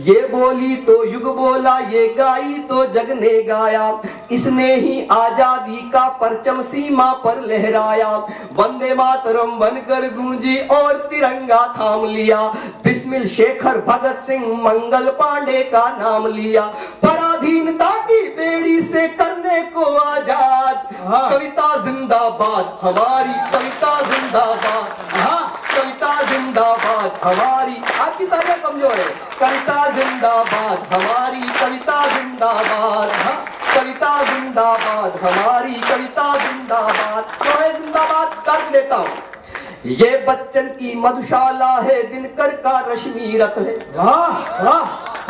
ये बोली तो युग बोला, ये गाई तो जग ने गाया, इसने ही आजादी का परचम सीमा पर लहराया। वंदे मातरम बनकर गूंजी और तिरंगा थाम लिया, बिस्मिल शेखर भगत सिंह मंगल पांडे का नाम लिया। पराधीनता की बेड़ी से करने को आजाद, कविता जिंदाबाद हमारी, कविता जिंदाबाद, कविता जिंदाबाद हमारी। आपकी तालियां कमजोर है। कविता जिंदाबाद हमारी, कविता जिंदाबाद, कविता जिंदाबाद हमारी, कविता जिंदाबाद। क्यों है जिंदाबाद? तर्क देता हूं। ये बच्चन की मधुशाला है, दिनकर का रश्मि रथ है।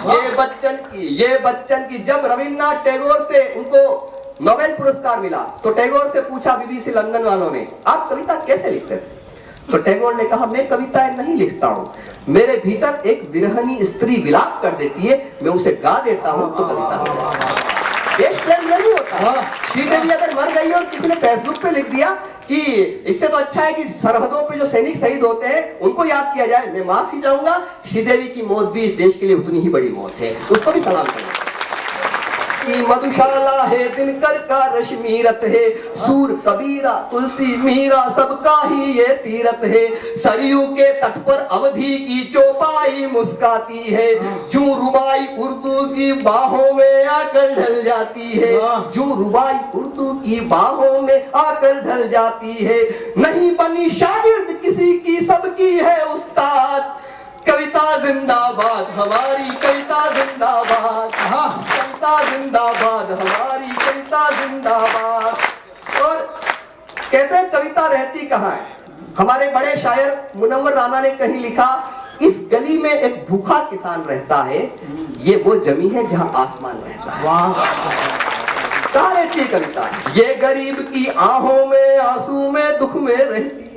ये बच्चन की जब रविन्द्रनाथ टैगोर से उनको नोबेल पुरस्कार मिला तो टैगोर से पूछा बीबीसी लंदन वालों ने, आप कविता कैसे लिखते थे? तो टैगोर ने कहा, मैं कविताएं नहीं लिखता हूं, मेरे भीतर एक विरहनी स्त्री विलाप कर देती है, मैं उसे गा देता हूं तो कविता हो जाती है। देश प्रेम नहीं होता। श्रीदेवी अगर मर गई और किसी ने फेसबुक पे लिख दिया कि इससे तो अच्छा है कि सरहदों पे जो सैनिक शहीद होते हैं उनको याद किया जाए, मैं माफी चाहूंगा, श्रीदेवी की मौत भी इस देश के लिए उतनी ही बड़ी मौत है, उसको भी सलाम करें। की मधुशाला है, दिनकर का रश्मि रथ है, सूर कबीरा तुलसी मीरा सबका ही ये तीरथ है। सरयू के तट पर अवधि की चौपाई मुस्काती है, जू रुबाई उर्दू की बाहों में आकर ढल जाती है, जू रुबाई उर्दू की बाहों में आकर ढल जाती है। नहीं बनी शागिर्द किसी की, सबकी है उस्ताद, कविता जिंदाबाद हमारी, कविता जिंदाबाद, कविता जिंदाबाद हमारी, कविता जिंदाबाद। और कहते हैं कविता रहती कहाँ है? हमारे बड़े शायर मुनव्वर राना ने कहीं लिखा, इस गली में एक भूखा किसान रहता है, ये वो जमी है जहां आसमान रहता है। कहाँ रहती है कविता? ये गरीब की आहों में, आंसू में, दुख में रहती है।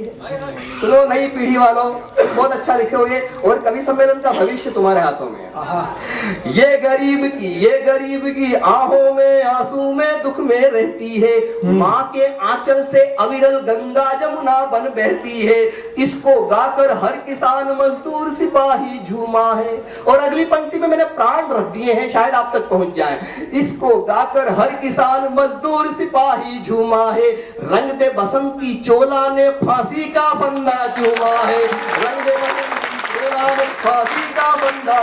सुनो नई पीढ़ी वालों, बहुत अच्छा लिखोगे और कवि सम्मेलन का भविष्य तुम्हारे हाथों में है। ये गरीब की आहों में, आंसू में, दुख में रहती है, माँ के आंचल से अविरल गंगा जमुना बन बहती है, इसको गाकर हर किसान मजदूर सिपाही झूमा है। और अगली पंक्ति में मैंने प्राण रख दिए हैं, शायद आप तक पहुंच जाए। इसको गाकर हर किसान मजदूर सिपाही झूमा है, रंग दे बसंती चोला ने फांसी का फंदा चूमा है, रंग दे बसंती चोला ने फांसी का फंदा।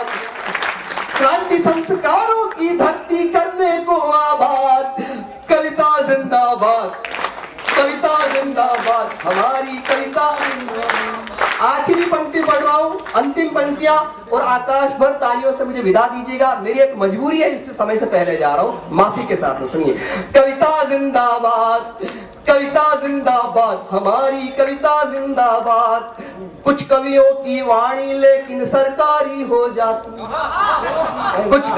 क्रांति संस्कारों की धरती करने को आबाद, कविता जिंदाबाद, कविता जिंदाबाद हमारी, कविता। आखिरी पंक्ति पढ़ रहा हूं, अंतिम पंक्तियां, और आकाश भर तालियों से मुझे विदा दीजिएगा, मेरी एक मजबूरी है इसलिए समय से पहले जा रहा हूं, माफी के साथ। सुनिए, कविता जिंदाबाद, कविता जिंदाबाद हमारी, कविता जिंदाबाद। कुछ कवियों की वाणी लेकिन सरकारी हो जाती, कुछ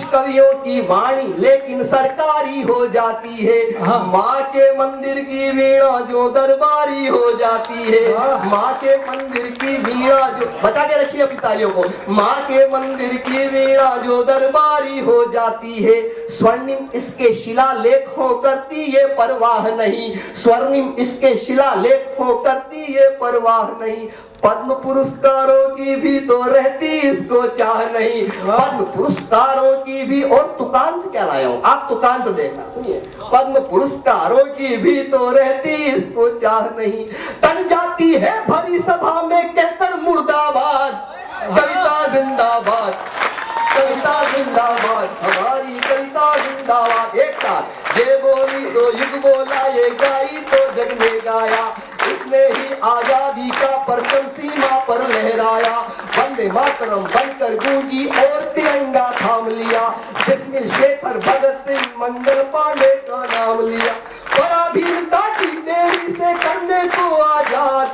कवियों की वाणी लेकिन सरकारी हो जाती है, माँ के मंदिर की वीणा जो दरबारी हो जाती है, माँ के मंदिर की वीणा जो, बचा के रखिए अपनी तालियों को, माँ के मंदिर की वीणा जो दरबारी हो जाती है। स्वर्णिम इसके शिलालेखों करती ये परवाह नहीं, स्वर्णिम इसके शिलालेखों करती ये परवाह नहीं। पद्म पुरस्कारों की भी तो रहती इसको चाह नहीं, पद्म पुरस्कारों की भी। और तुकांत क्या लाया हूं, आप तुकांत देखना, सुनिए। पद्म पुरस्कारों की भी तो रहती इसको चाह नहीं, तन जाती है भरी सभा में कहकर मुर्दाबाद, कविता जिंदाबाद, कविता जिंदाबाद हमारी, कविता जिंदाबाद। एक साथ, ये बोली तो युग बोला, ये गाई तो जग ने गाया, इसने ही आजादी का परचम सीमा पर लहराया। वंदे मातरम बनकर गूंजी और तिरंगा थाम लिया, बिस्मिल शेखर भगत सिंह मंगल पांडे का नाम लिया। पराधीनता की बेड़ी से करने को आजाद,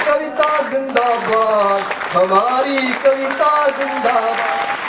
कविता जिंदाबाद हमारी, कविता जिंदाबाद।